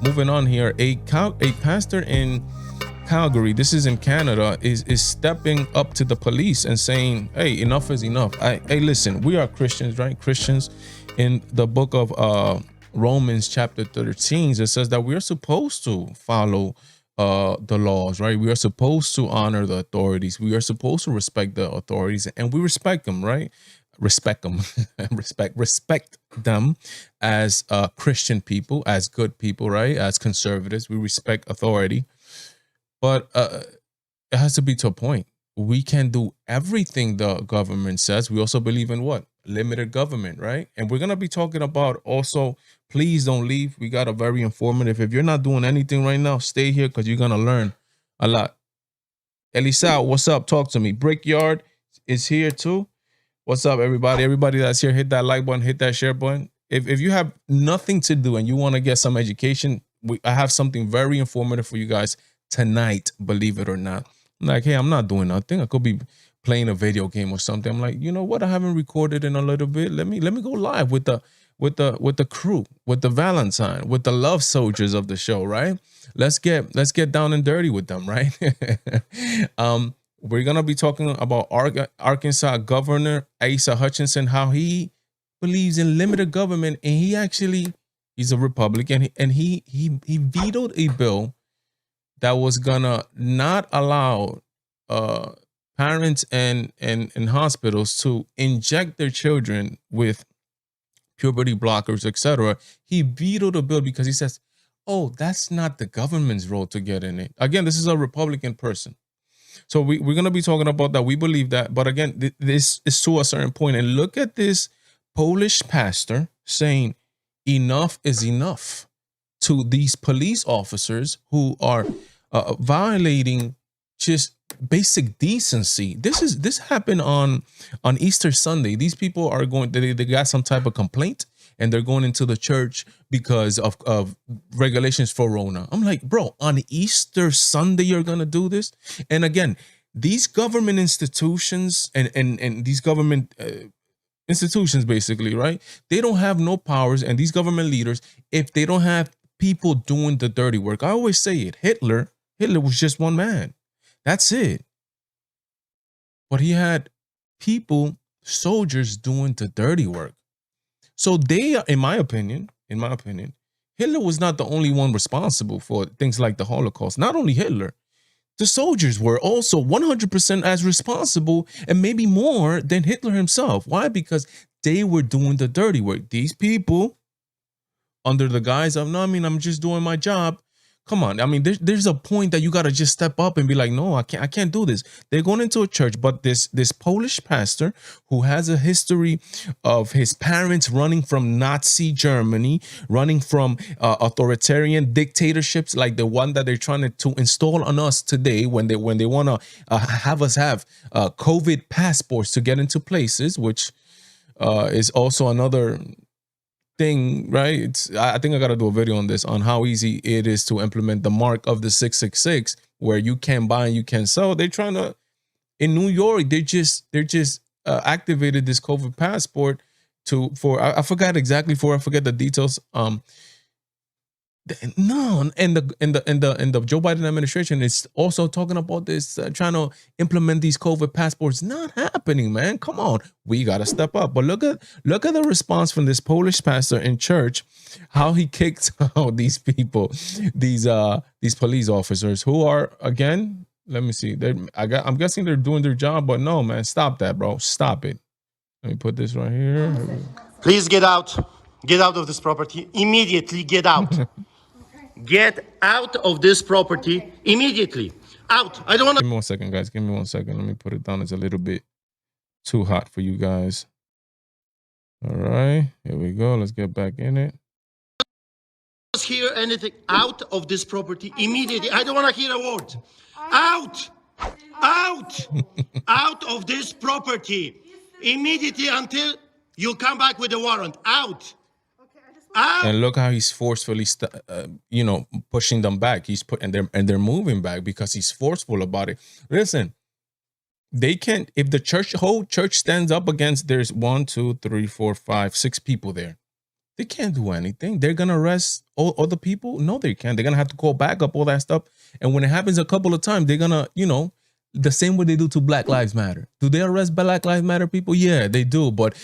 moving on here. A pastor in Calgary, this is in Canada, is stepping up to the police and saying, hey, enough is enough. Hey, listen, we are Christians, right? Christians. In the book of Romans chapter 13, it says that we are supposed to follow the laws, right? We are supposed to honor the authorities. We are supposed to respect the authorities, and we respect them, right? Respect them, respect them as Christian people, as good people, right? As conservatives, we respect authority, but it has to be to a point. We can do everything the government says. We also believe in what? Limited government, right? And we're gonna be talking about also. Please don't leave. We got a very informative. If you're not doing anything right now, stay here because you're gonna learn a lot. Elisa, what's up? Talk to me. Brickyard is here too. What's up, everybody? Everybody that's here, hit that like button, hit that share button. If you have nothing to do and you want to get some education, I have something very informative for you guys tonight. Believe it or not. I'm like, hey, I'm not doing nothing. I could be playing a video game or something. I'm like, you know what? I haven't recorded in a little bit. Let me go live with the crew, with the Valentine, with the love soldiers of the show, right? Let's get down and dirty with them, right? We're gonna be talking about Arkansas Governor Asa Hutchinson, how he believes in limited government, and he's a Republican, and he vetoed a bill that was gonna not allow parents and hospitals to inject their children with puberty blockers, etc. He vetoed a bill because he says, oh, that's not the government's role to get in it. Again, this is a Republican person. So we're going to be talking about that. We believe that. But again, this is to a certain point. And look at this Polish pastor saying enough is enough to these police officers who are violating just basic decency. This happened on Easter Sunday. These people are going, they got some type of complaint and they're going into the church because of regulations for Rona. I'm like, bro, on Easter Sunday you're gonna do this? And again, these government institutions and these government institutions, basically, right? They don't have no powers, and these government leaders, if they don't have people doing the dirty work. I always say it. Hitler was just one man. That's it. But he had people, soldiers doing the dirty work. So they, in my opinion, Hitler was not the only one responsible for things like the Holocaust. Not only Hitler, the soldiers were also 100% as responsible, and maybe more than Hitler himself. Why? Because they were doing the dirty work. These people, under the guise of, no, I mean, I'm just doing my job. Come on. I mean, there's a point that you got to just step up and be like, no, I can't do this. They're going into a church, but this Polish pastor who has a history of his parents running from Nazi Germany, running from authoritarian dictatorships like the one that they're trying to install on us today, when they want to have us have COVID passports to get into places, which is also another thing, right? I think I gotta do a video on this, on how easy it is to implement the mark of the 666, where you can buy and you can sell. They're trying to, in New York, they just activated this COVID passport I forget the details. No, and the Joe Biden administration is also talking about this, trying to implement these COVID passports. Not happening, man. Come on, we gotta step up. But look at the response from this Polish pastor in church, how he kicked out these people, these police officers who are, again, let me see. I'm guessing they're doing their job, but no, man, stop that, bro. Stop it. Let me put this right here. Please get out. Get out of this property immediately. Get out. Get out of this property immediately. Out. I don't want to. Give me 1 second, guys. Give me 1 second. Let me put it down. It's a little bit too hot for you guys. All right. Here we go. Let's get back in it. Hear anything. Out of this property immediately. I don't want to hear a word. Out. Out. Out of this property immediately until you come back with a warrant. Out. And look how he's forcefully, pushing them back. They're moving back because he's forceful about it. Listen, they can't. If the whole church stands up against, there's 1, 2, 3, 4, 5, 6 people there. They can't do anything. They're gonna arrest all other people. No, they can't. They're gonna have to call back up all that stuff. And when it happens a couple of times, they're gonna, the same way they do to Black Lives Matter. Do they arrest Black Lives Matter people? Yeah, they do. But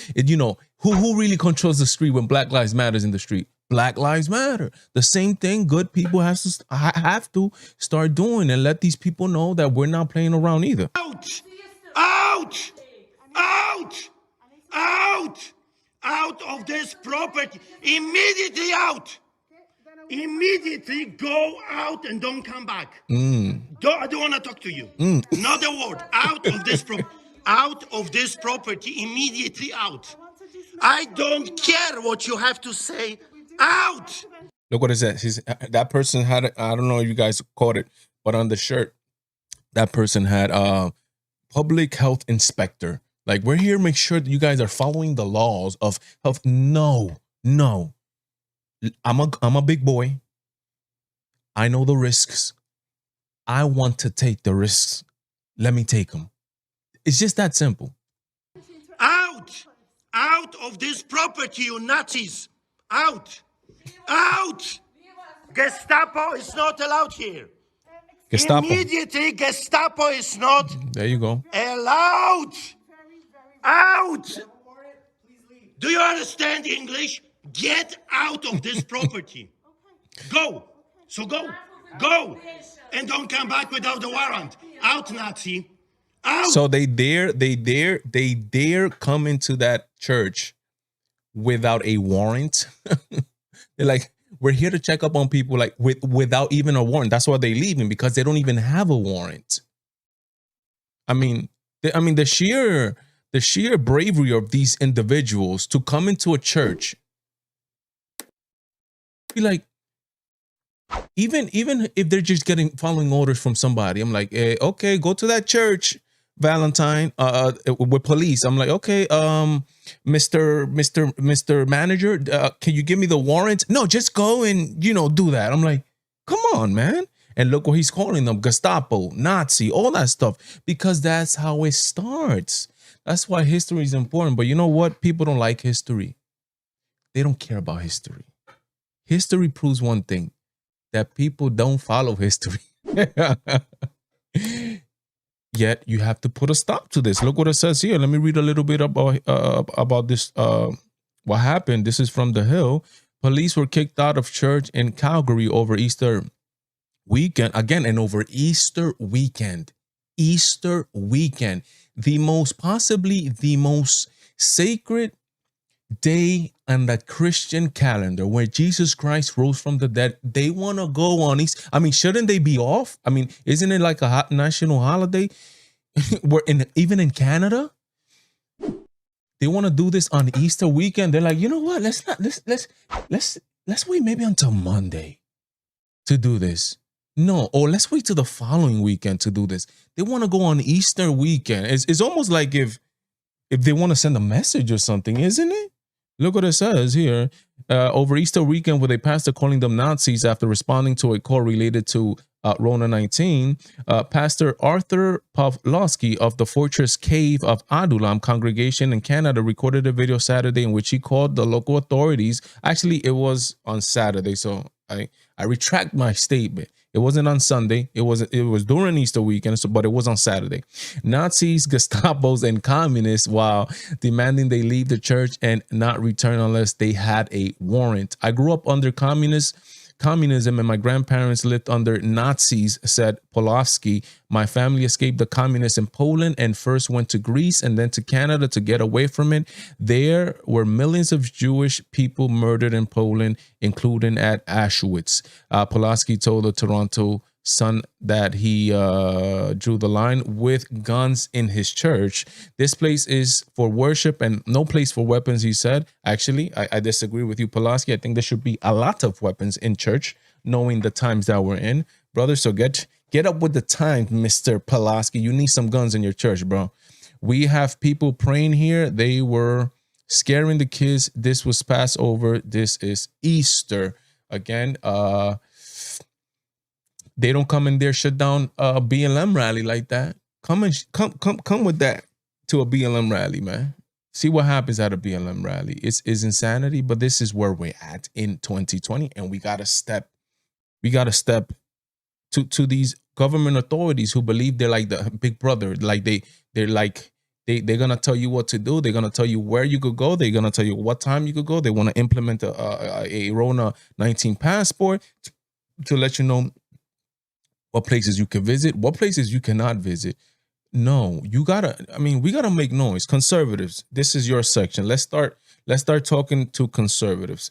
who really controls the street when Black Lives Matters in the street? Black Lives Matter. The same thing good people have to start doing and let these people know that we're not playing around either. Out! Out! Out! Out! Out of this property! Immediately out! Immediately go out and don't come back. I don't want to talk to you. Not a word. Out of this property. Out of this property. Immediately out. I don't care what you have to say. Out! Look what it says. That person had, I don't know if you guys caught it, but on the shirt, that person had public health inspector. Like, we're here to make sure that you guys are following the laws of health. No. I'm a big boy. I know the risks. I want to take the risks. Let me take them. It's just that simple. Out! Out of this property, you Nazis! Out! Out! Gestapo is not allowed here. Gestapo. Immediately, Gestapo is not There you go. allowed. Out! Do you understand English? Get out of this property. Go. So go. Go. And don't come back without the warrant. Out, Nazi. Out. So they dare come into that church without a warrant. They're like, we're here to check up on people like without even a warrant. That's why they're leaving, because they don't even have a warrant. I mean, the sheer bravery of these individuals to come into a church. Be like, even if they're just following orders from somebody, I'm like, okay, go to that church, Valentine, with police. I'm like, okay, Mr. Manager, can you give me the warrant? No, just go and do that. I'm like, come on, man. And look what he's calling them: Gestapo, Nazi, all that stuff, because that's how it starts. That's why history is important. But you know what? People don't like history. They don't care about history. History proves one thing, that people don't follow history. Yet you have to put a stop to this. Look what it says here. Let me read a little bit about this. What happened? This is from The Hill. Police were kicked out of church in Calgary over Easter weekend. Again, and over Easter weekend. Easter weekend. Possibly the most sacred day on the Christian calendar, where Jesus Christ rose from the dead. They want to go on Easter. I mean, shouldn't they be off? I mean, isn't it like a national holiday? Even in Canada, they want to do this on Easter weekend. They're like, you know what? Let's wait maybe until Monday to do this. No, or let's wait till the following weekend to do this. They want to go on Easter weekend. It's almost like if they want to send a message or something, isn't it? Look what it says here. Over Easter weekend, with a pastor calling them Nazis after responding to a call related to Rona 19, Pastor Arthur Pawlowski of the Fortress Cave of Adullam congregation in Canada recorded a video Saturday in which he called the local authorities. Actually, it was on Saturday, so I retract my statement. It wasn't on Sunday. It was during Easter weekend, but it was on Saturday. Nazis, Gestapos, and communists, while demanding they leave the church and not return unless they had a warrant. I grew up under communism, and my grandparents lived under Nazis, said Pawlowski. My family escaped the communists in Poland and first went to Greece and then to Canada to get away from it. There were millions of Jewish people murdered in Poland, including at Auschwitz. Pawlowski told the Toronto Sun that he drew the line with guns in his church. This place is for worship and no place for weapons, he said. Actually, I disagree with you, Pawlowski. I think there should be a lot of weapons in church, knowing the times that we're in, brother. So get up with the time, Mr. Pawlowski. You need some guns in your church, bro. We have people praying here. They were scaring the kids. This was Passover. This is Easter. Again, they don't come in there, shut down a BLM rally like that. Come with that to a BLM rally, man. See what happens at a BLM rally. It's insanity, but this is where we're at in 2020, and we gotta step to these government authorities who believe they're like the big brother, like they're gonna tell you what to do. They're gonna tell you where you could go. They're gonna tell you what time you could go. They want to implement a Rona 19 passport to let you know what places you can visit, what places you cannot visit. No, you gotta. I mean, we gotta make noise. Conservatives, this is your section. Let's start talking to conservatives.